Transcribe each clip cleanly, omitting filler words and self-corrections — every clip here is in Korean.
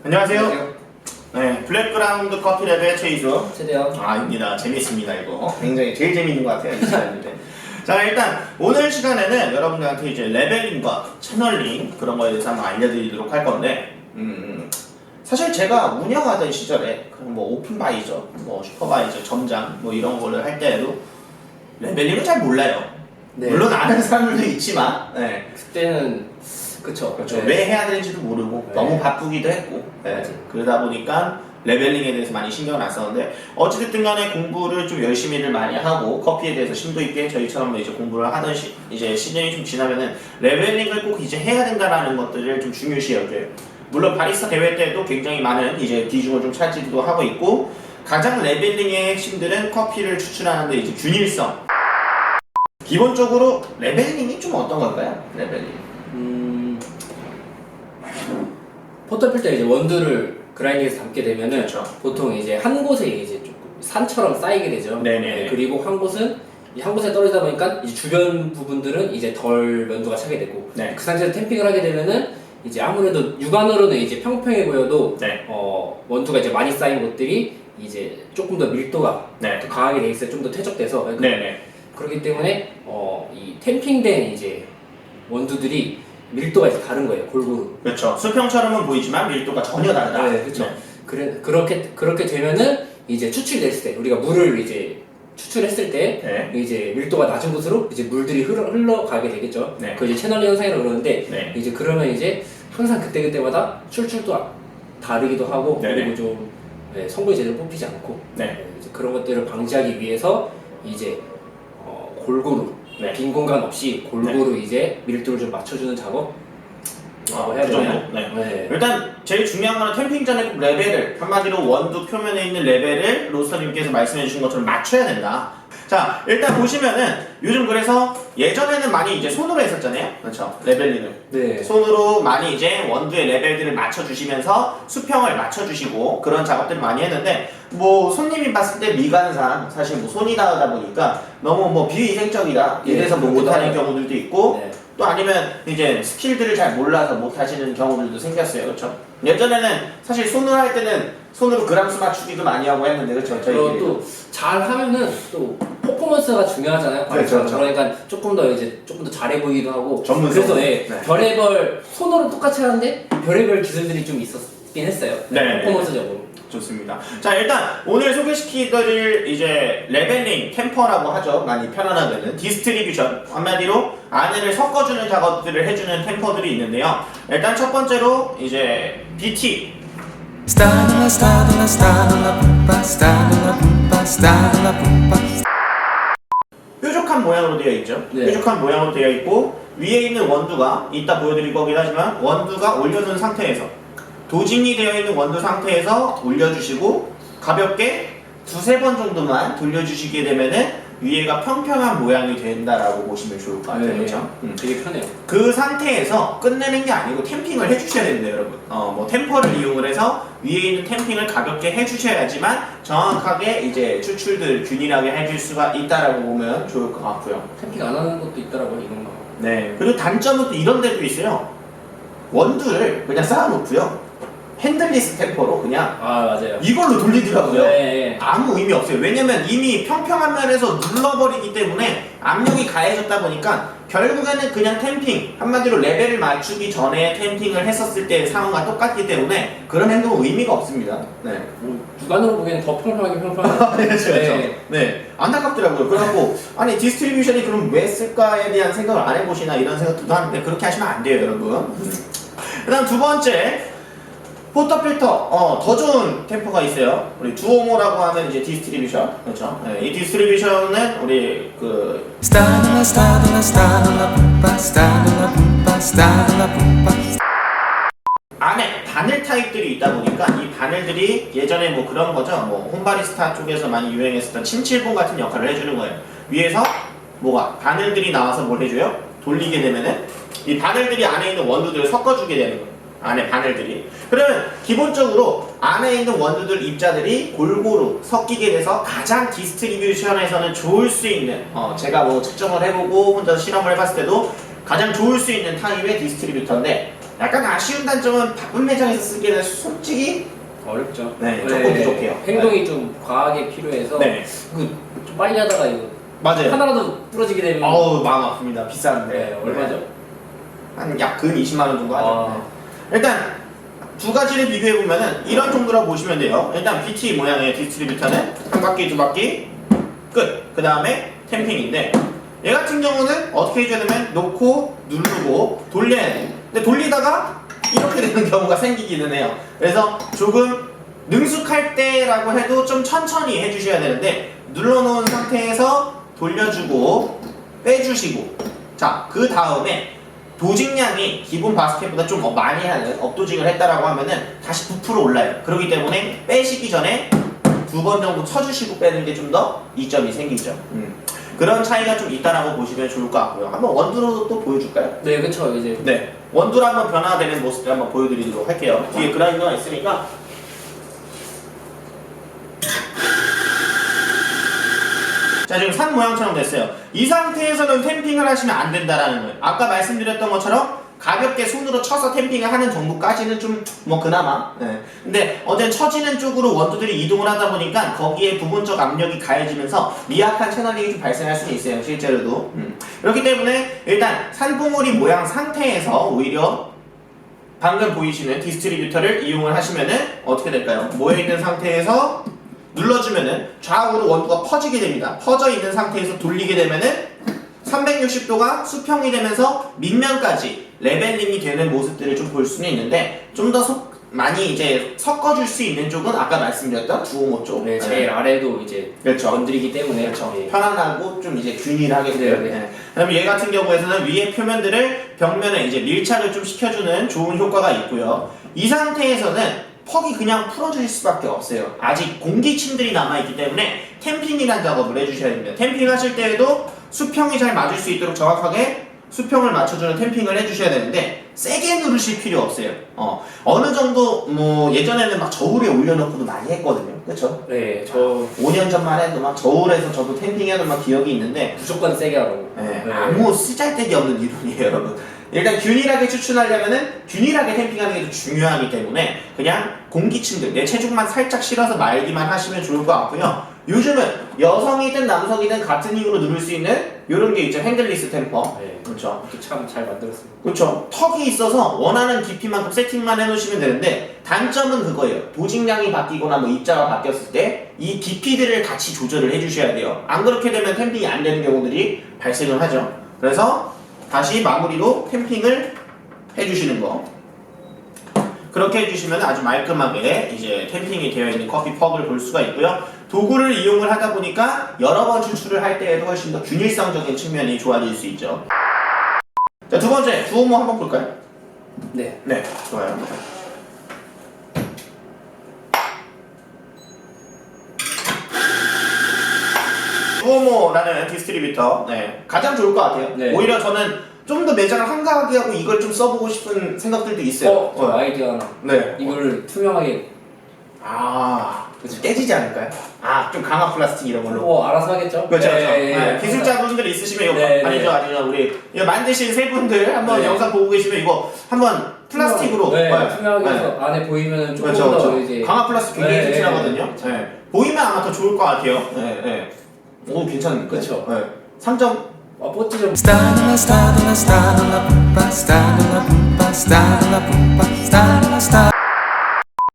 안녕하세요. 네, 블랙그라운드 커피랩의 최이수 최대요. 아닙니다. 재밌습니다 이거. 굉장히 제일 재밌는 것 같아요 이 시간인데. 자, 일단 오늘 시간에는 여러분들한테 이제 레벨링과 채널링 그런 거에 대해서 한번 알려드리도록 할 건데, 사실 제가 운영하던 시절에 그런 뭐 오픈바이저, 뭐 슈퍼바이저, 점장 뭐 이런 거를 할 때에도 레벨링을 잘 몰라요. 네. 물론 아는 사람들도 있지만, 네. 그때는 그쵸. 그렇죠. 네. 왜 해야 되는지도 모르고 네. 너무 바쁘기도 했고, 네. 그러다 보니까 레벨링에 대해서 많이 신경을 안 썼는데, 어찌됐든 간에 공부를 좀 열심히를 많이 하고 커피에 대해서 심도 있게 저희처럼 이제 공부를 하던 이제 시즌이 좀 지나면은 레벨링을 꼭 이제 해야 된다라는 것들을 좀 중요시 여겨요. 물론 바리스타 대회 때도 굉장히 많은 이제 비중을 좀 차지도 하고 있고, 가장 레벨링의 핵심들은 커피를 추출하는데 이제 균일성. 기본적으로 레벨링이 좀 어떤 걸까요? 레벨링. 포터 필터 이제 원두를 그라인딩해서 담게 되면은 그렇죠. 보통 이제 한 곳에 이제 조금 산처럼 쌓이게 되죠. 네네. 네, 그리고 한 곳은 한 곳에 떨어지다 보니까 이제 주변 부분들은 이제 덜 면도가 차게 되고, 네. 그 상태에서 템핑을 하게 되면은 이제 아무래도 육안으로는 이제 평평해 보여도 네. 원두가 이제 많이 쌓인 곳들이 이제 조금 더 밀도가 네. 더 강하게 돼 있어요. 좀 더 퇴적돼서. 네네. 그렇기 때문에 이 템핑된 이제 원두들이 밀도가 이제 다른 거예요, 골고루. 그렇죠. 수평처럼은 보이지만 밀도가 전혀 다르다. 네, 그렇죠. 그렇게 되면은 이제 추출됐을 때, 우리가 물을 이제 추출했을 때 네. 이제 밀도가 낮은 곳으로 이제 물들이 흘러가게 되겠죠. 네. 그 이제 채널링 현상이라고 그러는데, 네. 이제 그러면 이제 항상 그때마다 출출도 다르기도 하고, 네네. 그리고 좀 성분이 제대로 뽑히지 않고, 네. 이제 그런 것들을 방지하기 위해서 이제 골고루, 네. 빈 공간 없이 골고루 이제 밀도를 좀 맞춰주는 작업. 해야 그 정도. 되나요? 네. 일단 제일 중요한 건 템핑 전에 꼭 레벨을, 한마디로 원두 표면에 있는 레벨을 로스터님께서 말씀해 주신 것처럼 맞춰야 된다. 자, 일단 보시면은 요즘 그래서 예전에는 많이 이제 손으로 했었잖아요. 그렇죠. 레벨링을. 네. 손으로 많이 이제 원두의 레벨들을 맞춰주시면서 수평을 맞춰주시고 그런 작업들을 많이 했는데, 뭐 손님이 봤을 때 미관상 사실 뭐 손이 닿다 보니까 너무 뭐 비위생적이다 이래서 뭐 못하는 경우들도 있고, 네. 또 아니면 이제 스킬들을 잘 몰라서 못하시는 경우들도 생겼어요. 그렇죠? 예전에는 사실 손으로 할 때는 손으로 그람수 맞추기도 많이 하고 했는데, 그렇죠? 그리고 또 잘 하면은 또 퍼포먼스가 중요하잖아요. 그렇죠. 그러니까 조금 더 잘해 보이기도 하고. 전문성. 그래서 네. 별의별 손으로 똑같이 하는데 별의별 기술들이 좀 있었긴 했어요. 네. 퍼포먼스적으로. 좋습니다. 자, 일단 오늘 소개시키드릴 이제 레벨링 템퍼라고 하죠. 많이 편안하게는 디스트리뷰션, 한마디로 안에를 섞어주는 작업들을 해주는 템퍼들이 있는데요. 일단 첫 번째로 이제 BT. 뾰족한 모양으로 되어 있죠. 네. 뾰족한 모양으로 되어 있고, 위에 있는 원두가 이따 보여드릴 거긴 하지만 원두가 올려놓은 상태에서, 도진이 되어 있는 원두 상태에서 올려주시고 가볍게 두세 번 정도만 돌려주시게 되면은 위에가 평평한 모양이 된다라고 보시면 좋을 것 같아요. 그렇죠? 되게 편해요. 그 상태에서 끝내는 게 아니고 템핑을 해주셔야 됩니다, 여러분. 뭐 템퍼를 이용을 해서 위에 있는 템핑을 가볍게 해주셔야지만 정확하게 이제 추출들 균일하게 해줄 수가 있다라고 보면 좋을 것 같고요. 템핑 안 하는 것도 있더라고요, 이런 거. 네. 그리고 단점은 또 이런 데도 있어요. 원두를 그냥 쌓아놓고요. 핸들리스 템퍼로 그냥 맞아요. 이걸로 돌리더라고요. 네. 아무 의미 없어요. 왜냐면 이미 평평한 면에서 눌러버리기 때문에 압력이 가해졌다 보니까 결국에는 그냥 템핑, 한마디로 레벨을 맞추기 전에 템핑을 했었을 때의 상황과 똑같기 때문에 그런 행동은 의미가 없습니다. 네. 육안으로 보기에는 더 평평하게 평평하게. 그렇죠. 네. 안타깝더라고요. 그래갖고 아니 디스트리뷰션이 그럼 왜 쓸까에 대한 생각을 안 해보시나 이런 생각도 하는데, 그렇게 하시면 안 돼요, 여러분. 그다음 두 번째, 포터 필터, 더 좋은 템퍼가 있어요. 우리 두오모라고 하는 이제 디스트리뷰션, 그렇죠? 네, 이 디스트리뷰션은 우리 그 안에 바늘 타입들이 있다 보니까 이 바늘들이 예전에 뭐 그런 거죠. 뭐 홈바리스타 쪽에서 많이 유행했었던 침칠봉 같은 역할을 해주는 거예요. 위에서 뭐가 바늘들이 나와서 뭘 해줘요? 돌리게 되면은 이 바늘들이 안에 있는 원두들을 섞어주게 되는 거예요. 안에 바늘들이. 그러면 기본적으로 안에 있는 원두들 입자들이 골고루 섞이게 돼서 가장 디스트리뷰션에서는 좋을 수 있는, 제가 뭐 측정을 해보고 혼자 실험을 해봤을 때도 가장 좋을 수 있는 타입의 디스트리뷰터인데, 약간 아쉬운 단점은 바쁜 매장에서 쓰기에는 솔직히 어렵죠. 네, 조금 부족해요. 행동이 좀 과하게 필요해서 네, 이거 좀 빨리 하다가 이거 맞아요. 하나라도 부러지게 되면 어우 마음 아픕니다. 비싼데. 네, 얼마죠? 약 근 20만 원 정도 하죠. 아. 네. 일단 두 가지를 비교해 보면은 이런 정도라고 보시면 돼요. 일단 BT 모양의 디스트리뷰터는 한 바퀴, 두 바퀴 끝. 그 다음에 템핑인데 얘 같은 경우는 어떻게 해줘야 되면 놓고 누르고 돌려야 돼. 근데 돌리다가 이렇게 되는 경우가 생기기는 해요. 그래서 조금 능숙할 때라고 해도 좀 천천히 해주셔야 되는데 눌러놓은 상태에서 돌려주고 빼주시고 자 그 다음에 도직량이 기본 바스켓보다 좀 많이 하는 업도직을 했다라고 하면은 다시 부풀어 올라요. 그렇기 때문에 빼시기 전에 두 번 정도 쳐주시고 빼는 게 좀 더 이점이 생기죠. 그런 차이가 좀 있다라고 보시면 좋을 것 같고요. 한번 원두로 또 보여줄까요? 네, 그쵸. 이제 네, 원두로 한번 변화되는 모습을 한번 보여드리도록 할게요. 뒤에 그라인더가 있으니까. 자, 지금 산 모양처럼 됐어요. 이 상태에서는 템핑을 하시면 안 된다라는 거예요. 아까 말씀드렸던 것처럼 가볍게 손으로 쳐서 템핑을 하는 정도까지는 좀 뭐 그나마. 네. 근데 어쨌든 쳐지는 쪽으로 원두들이 이동을 하다 보니까 거기에 부분적 압력이 가해지면서 미약한 채널링이 좀 발생할 수는 있어요. 실제로도. 그렇기 때문에 일단 산봉우리 모양 상태에서 오히려 방금 보이시는 디스트리뷰터를 이용을 하시면은 어떻게 될까요? 모여있는 상태에서 눌러주면은 좌우로 원두가 퍼지게 됩니다. 퍼져 있는 상태에서 돌리게 되면은 360도가 수평이 되면서 밑면까지 레벨링이 되는 모습들을 좀 볼 수는 있는데 좀 더 많이 이제 섞어줄 수 있는 쪽은 아까 말씀드렸던 두오모 쪽. 네, 제일 아래도 이제 그렇죠. 건드리기 때문에 그렇죠. 예. 편안하고 좀 이제 균일하게 돼요. 네, 네. 네. 그다음에 얘 같은 경우에서는 위에 표면들을 벽면에 이제 밀착을 좀 시켜주는 좋은 효과가 있고요. 이 상태에서는 퍽이 그냥 풀어질 수밖에 없어요. 아직 공기층들이 남아있기 때문에 템핑이라는 작업을 해주셔야 됩니다. 템핑 하실 때에도 수평이 잘 맞을 수 있도록 정확하게 수평을 맞춰주는 템핑을 해주셔야 되는데 세게 누르실 필요 없어요. 어느 정도 뭐 예전에는 막 저울에 올려놓고도 많이 했거든요. 그쵸? 네, 저 5년 전만 해도 막 저울에서 저도 템핑하는 막 기억이 있는데 무조건 세게 하라고. 네, 아무 쓰잘데기 없는 이론이에요, 여러분. 일단 균일하게 추출하려면은 균일하게 템핑하는 게 좀 중요하기 때문에 그냥 공기층들 내 체중만 살짝 실어서 말기만 하시면 좋을 것 같고요. 요즘은 여성이든 남성이든 같은 힘으로 누를 수 있는 이런 게 있죠. 핸들리스 템퍼. 네. 그렇죠. 이렇게 참 잘 만들었습니다. 그렇죠. 턱이 있어서 원하는 깊이만큼 세팅만 해놓으시면 되는데 단점은 그거예요. 도직량이 바뀌거나 뭐 입자가 바뀌었을 때 이 깊이들을 같이 조절을 해주셔야 돼요. 안 그렇게 되면 템핑이 안 되는 경우들이 발생을 하죠. 그래서 다시 마무리로 템핑을 해주시는 거. 그렇게 해주시면 아주 말끔하게 이제 템핑이 되어 있는 커피 퍽을 볼 수가 있고요. 도구를 이용을 하다 보니까 여러 번 추출을 할 때에도 훨씬 더 균일성적인 측면이 좋아질 수 있죠. 자, 두 번째 두오모 한번 볼까요? 네. 네, 좋아요. 두오모라는 디스트리뷰터, 네, 가장 좋을 것 같아요. 네. 오히려 저는 좀 더 매장을 한가하게 하고 이걸 좀 써보고 싶은 생각들도 있어요. 저 아이디어 하나. 네. 이거를 투명하게 그쵸. 깨지지 않을까요? 좀 강화 플라스틱 이런 걸로. 뭐 알아서 하겠죠? 그렇죠. 네, 기술자분들 있으시면 이거 네, 아니죠, 네. 아니죠. 우리 이거 만드신 세 분들 한번 네. 영상 보고 계시면 이거 한번 플라스틱으로 투명하게 해서 안에 보이면 조금 그렇죠, 더 그렇죠. 이제 강화 플라스틱 굉장히 네, 튼튼하거든요. 네. 네. 보이면 아마 더 좋을 것 같아요. 네, 네. 오, 괜찮은데. 그쵸. 네. 3점. 뽀찌 좀 Stalla, stalla, stalla, pumpa, stalla, pumpa, stalla, pumpa, stalla, stalla.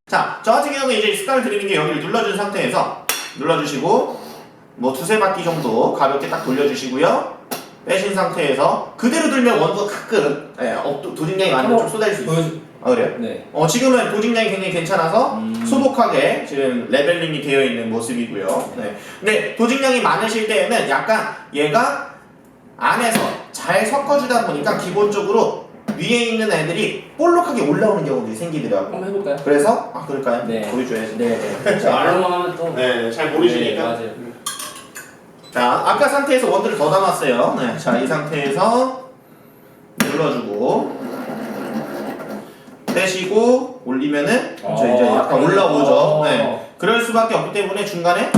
자, 저 같은 경우는 이제 습관을 드리는 게 여기를 눌러준 상태에서 눌러주시고 뭐 두세 바퀴 정도 가볍게 딱 돌려주시고요. 빼신 상태에서 그대로 들면 원두가 가끔 도직량이 많으면 좀 쏟아질 수 있어요. 보여줘. 그래요? 네. 지금은 도직량이 굉장히 괜찮아서 소복하게 지금 레벨링이 되어 있는 모습이고요. 네. 근데 도직량이 많으실 때에는 약간 얘가 안에서 잘 섞어주다 보니까 기본적으로 위에 있는 애들이 볼록하게 올라오는 경우들이 생기더라고요. 한번 해볼까요? 그래서 그럴까요? 네. 보여줘야지. 네. 말로만 하면 또 네, 잘 모르시니까. 네, 맞아요. 자, 아까 상태에서 원두를 더 담았어요. 네, 자, 이 상태에서 눌러주고 빼시고 올리면은 이제 약간 올라오죠. 네, 그럴 수밖에 없기 때문에 중간에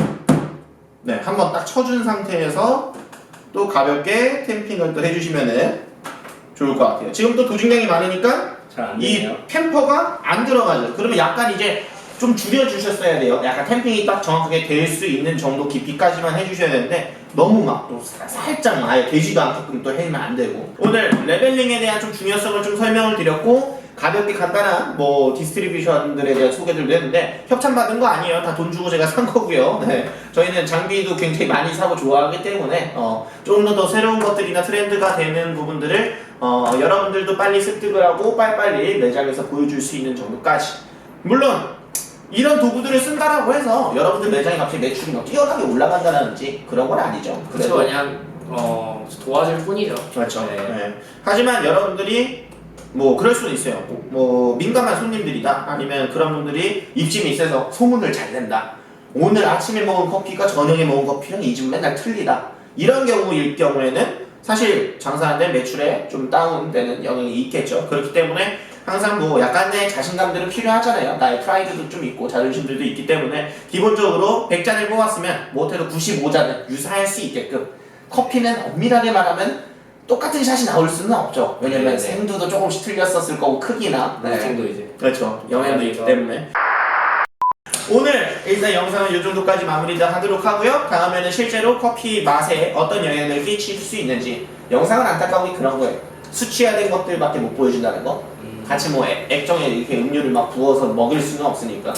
한번 딱 쳐준 상태에서 또 가볍게 템핑을 또 해주시면은 좋을 것 같아요. 지금 또 도직량이 많으니까 잘 안 이 되네요. 템퍼가 안 들어가죠. 그러면 약간 이제 좀 줄여주셨어야 돼요. 약간 템핑이 딱 정확하게 될 수 있는 정도 깊이까지만 해주셔야 되는데 너무 막 또 살짝 아예 되지도 않게끔 또 해면 안 되고. 오늘 레벨링에 대한 좀 중요성을 좀 설명을 드렸고 가볍게 간단한 뭐 디스트리뷰션들에 대한 소개들도 했는데 협찬받은 거 아니에요. 다 돈 주고 제가 산 거고요. 네. 저희는 장비도 굉장히 많이 사고 좋아하기 때문에 조금 더 새로운 것들이나 트렌드가 되는 부분들을 여러분들도 빨리 습득을 하고 빨리빨리 매장에서 보여줄 수 있는 정도까지. 물론 이런 도구들을 쓴다라고 해서 여러분들 매장에 갑자기 매출이 막 뛰어나게 올라간다든지 그런 건 아니죠. 그렇죠. 그냥 도와줄 뿐이죠. 그렇죠. 네. 네. 하지만 여러분들이 뭐 그럴 수는 있어요. 뭐 민감한 손님들이다. 아니면 그런 분들이 입짐이 있어서 소문을 잘 낸다. 오늘 아침에 먹은 커피가 저녁에 먹은 커피랑 이 집 맨날 틀리다. 이런 경우일 경우에는 사실 장사하는데 매출에 좀 다운되는 영향이 있겠죠. 그렇기 때문에 항상 뭐 약간의 자신감들은 필요하잖아요. 나의 프라이드도 좀 있고 자존심들도 있기 때문에 기본적으로 100잔을 뽑았으면 못해도 95잔은 유사할 수 있게끔 커피는 엄밀하게 말하면 똑같은 샷이 나올 수는 없죠. 왜냐면 네. 생두도 조금씩 틀렸었을 거고 크기나 로스팅도 이제 그렇죠. 영향도 있기 때문에 오늘 일단 영상은 이 정도까지 마무리를 하도록 하고요. 다음에는 실제로 커피 맛에 어떤 영향을 끼칠 수 있는지 영상은 안타까운 게 그런 거예요. 수치화된 것들밖에 못 보여준다는 거. 같이 뭐 액정에 이렇게 음료를 막 부어서 먹일 수는 없으니까.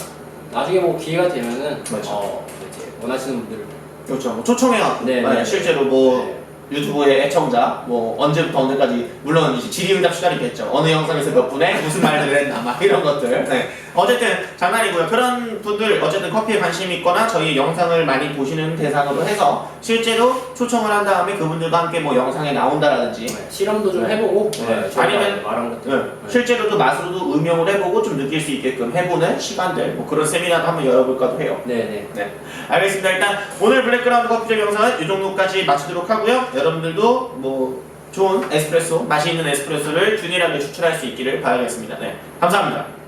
나중에 뭐 기회가 되면은 그렇죠. 이제 원하시는 분들 그렇죠. 뭐 초청해갖고 네, 만약 네. 실제로 뭐 네. 유튜브의 애청자 뭐 언제부터 언제까지 물론 이제 질의응답 시간이겠죠. 어느 영상에서 몇 분에 무슨 말들을 했나 막 이런 것들. 네. 어쨌든 장난이고요. 그런 분들 어쨌든 커피에 관심이 있거나 저희 영상을 많이 보시는 대상으로 해서 실제로 초청을 한 다음에 그분들과 함께 뭐 영상에 나온다라든지 실험도 좀 네. 해보고 네. 저희가 아니면 말한 것들 네. 실제로도 맛으로도 응용을 해보고 좀 느낄 수 있게끔 해보는 시간들 뭐 그런 세미나도 한번 열어볼까도 해요. 네네. 네, 알겠습니다. 일단 오늘 블랙그라운드 커피숍 영상은 이 정도까지 마치도록 하고요. 여러분들도 뭐 좋은 에스프레소, 맛있는 에스프레소를 균일하게 추출할 수 있기를 바라겠습니다. 네, 감사합니다.